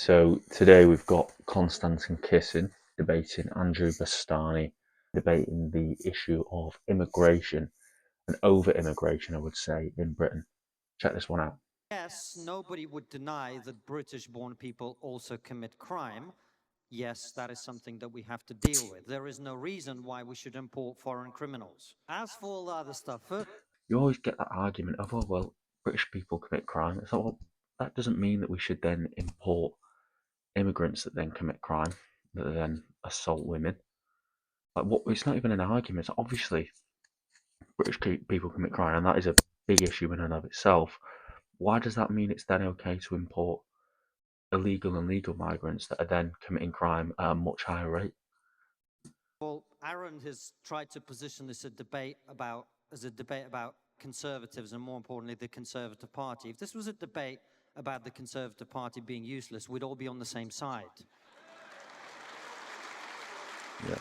So today we've got Konstantin Kisin debating Andrew Bastani, debating the issue of immigration and over-immigration, I would say, in Britain. Check this one out. Yes, nobody would deny that British-born people also commit crime. Yes, that is something that we have to deal with. There is no reason why we should import foreign criminals. As for all the other stuff, You always get that argument of, oh, well, British people commit crime. It's like, well, that doesn't mean that we should then import immigrants that then commit crime, that then assault women. Like, what? It's not even an argument. It's obviously British people commit crime, and that is a big issue in and of itself. Why does that mean it's then okay to import illegal and legal migrants that are then committing crime at a much higher rate? well, Aaron has tried to position this as a debate about conservatives and, more importantly, the Conservative Party. If this was a debate about the Conservative Party being useless, we'd all be on the same side. Yeah.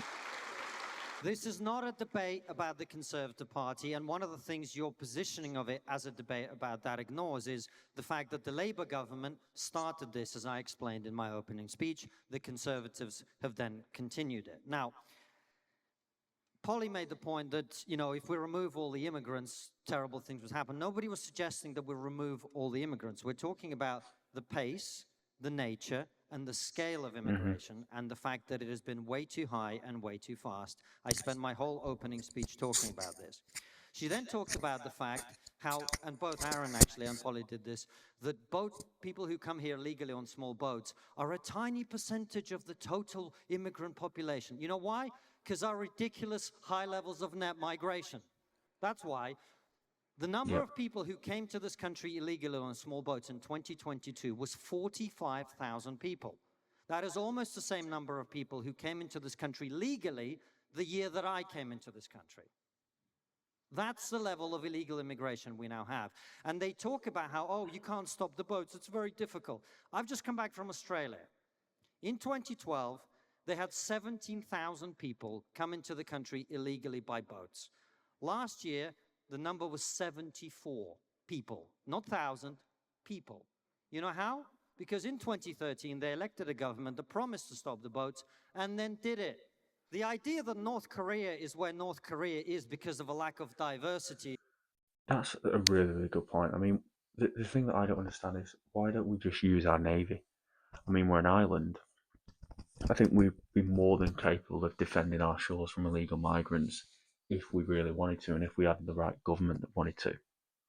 This is not a debate about the Conservative Party, and one of the things your positioning of it as a debate about that ignores is the fact that the Labour government started this, as I explained in my opening speech. The Conservatives have then continued it. Now, Polly made the point that, if we remove all the immigrants, terrible things would happen. Nobody was suggesting that we remove all the immigrants. We're talking about the pace, the nature, and the scale of immigration, and the fact that it has been way too high and way too fast. I spent my whole opening speech talking about this. She then talked about the fact how, and both Aaron actually and Polly did this, that people who come here legally on small boats are a tiny percentage of the total immigrant population. You know why? Because our ridiculous high levels of net migration. That's why. The number of people who came to this country illegally on small boats in 2022 was 45,000 people. That is almost the same number of people who came into this country legally the year that I came into this country. That's the level of illegal immigration we now have. And they talk about how, oh, you can't stop the boats, it's very difficult. I've just come back from Australia. In 2012, they had 17,000 people come into the country illegally by boats. Last year, the number was 74 people, not 1,000, people. You know how? Because in 2013, they elected a government that promised to stop the boats and then did it. The idea that North Korea is where North Korea is because of a lack of diversity. That's a really, really good point. I mean, the thing that I don't understand is why don't we just use our navy? I mean, we're an island. I think we'd be more than capable of defending our shores from illegal migrants if we really wanted to, and if we had the right government that wanted to.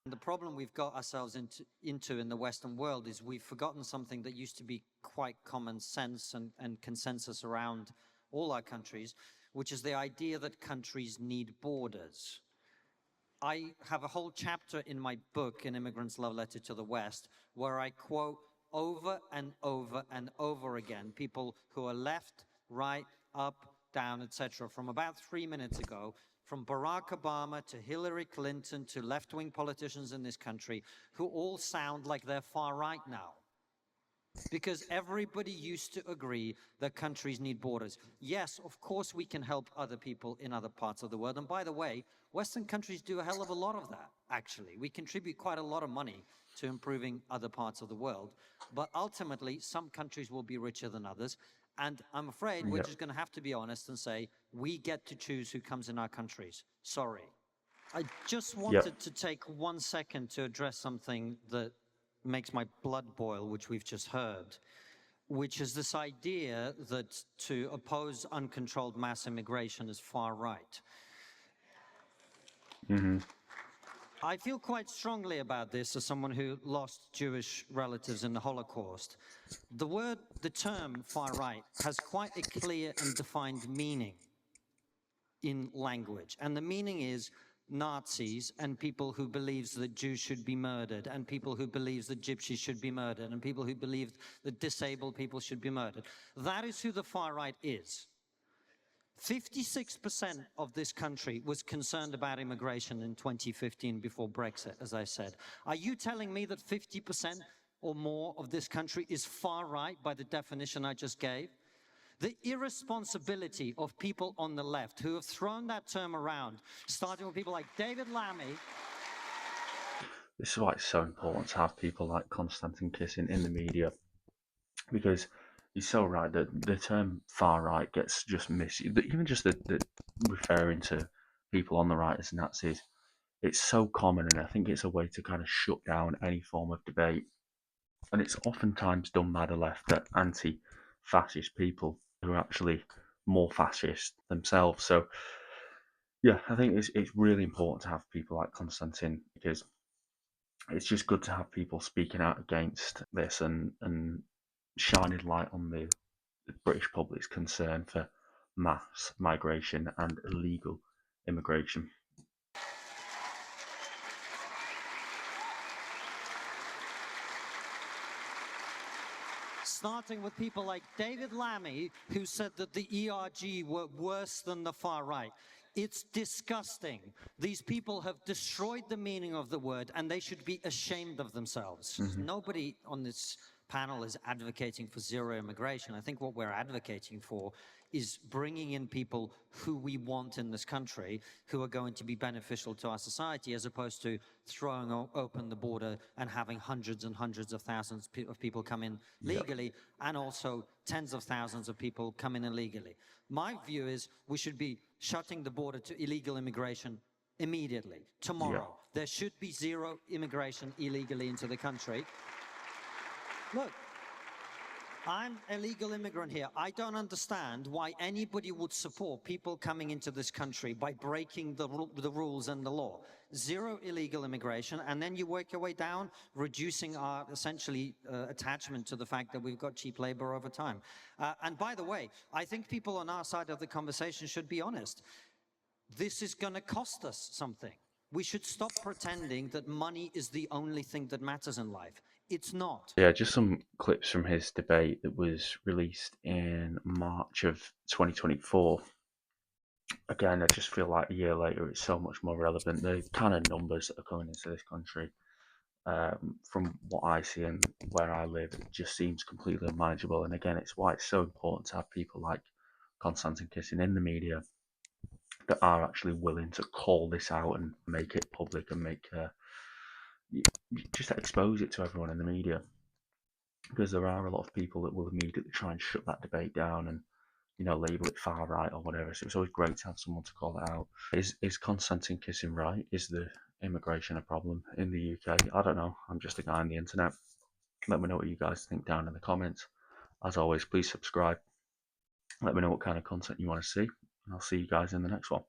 The problem we've got ourselves into in the Western world is we've forgotten something that used to be quite common sense and consensus around all our countries, which is the idea that countries need borders. I have a whole chapter in my book, An Immigrant's Love Letter to the West, where I quote over and over and over again people who are left, right, up, down, etc., from about 3 minutes ago, from Barack Obama to Hillary Clinton to left-wing politicians in this country, who all sound like they're far right now. Because everybody used to agree that countries need borders. Yes, of course we can help other people in other parts of the world. And by the way, Western countries do a hell of a lot of that, actually. We contribute quite a lot of money to improving other parts of the world. But ultimately, some countries will be richer than others. And I'm afraid we're just going to have to be honest and say, we get to choose who comes in our countries. Sorry. I just wanted to take 1 second to address something that makes my blood boil, which we've just heard, which is this idea that to oppose uncontrolled mass immigration is far right. I feel quite strongly about this as someone who lost Jewish relatives in the Holocaust. The term far right has quite a clear and defined meaning in language, and the meaning is Nazis and people who believes that Jews should be murdered, and people who believes that Gypsies should be murdered, and people who believe that disabled people should be murdered. That is who the far right is. 56% of this country was concerned about immigration in 2015 before Brexit, as I said. Are you telling me that 50% or more of this country is far right by the definition I just gave? The irresponsibility of people on the left who have thrown that term around, starting with people like David Lammy. This is why it's so important to have people like Konstantin Kisin in the media because he's so right that the term far right gets just misused. Even just the referring to people on the right as Nazis, it's so common, and I think it's a way to kind of shut down any form of debate. And it's oftentimes done by the left, that anti-fascist people who are actually more fascist themselves. So yeah, I think it's really important to have people like Konstantin, because it's just good to have people speaking out against this, and shining light on the British public's concern for mass migration and illegal immigration. Starting with people like David Lammy, who said that the ERG were worse than the far right. It's disgusting. These people have destroyed the meaning of the word, and they should be ashamed of themselves. Mm-hmm. Nobody on this panel is advocating for zero immigration. I think what we're advocating for is bringing in people who we want in this country, who are going to be beneficial to our society, as opposed to throwing open the border and having hundreds and hundreds of thousands of people come in Yep. legally, and also tens of thousands of people come in illegally. My view is we should be shutting the border to illegal immigration immediately, Yep. tomorrow. There should be zero immigration illegally into the country. Look, I'm a legal immigrant here. I don't understand why anybody would support people coming into this country by breaking the rules and the law. Zero illegal immigration, and then you work your way down, reducing our essentially attachment to the fact that we've got cheap labor over time. And by the way, I think people on our side of the conversation should be honest. This is going to cost us something. We should stop pretending that money is the only thing that matters in life. It's not. Yeah, just some clips from his debate that was released in March of 2024. Again, I just feel like a year later it's so much more relevant. The kind of numbers that are coming into this country, from what I see and where I live, it just seems completely unmanageable. And again, it's why it's so important to have people like Konstantin Kisin in the media that are actually willing to call this out and make it public, and make just expose it to everyone in the media, because there are a lot of people that will immediately try and shut that debate down, and label it far right or whatever. So it's always great to have someone to call it out. Is Konstantin Kisin right? Is the immigration a problem in the UK? I don't know. I'm just a guy on the internet. Let me know what you guys think down in the comments. As always, please subscribe. Let me know what kind of content you want to see, and I'll see you guys in the next one.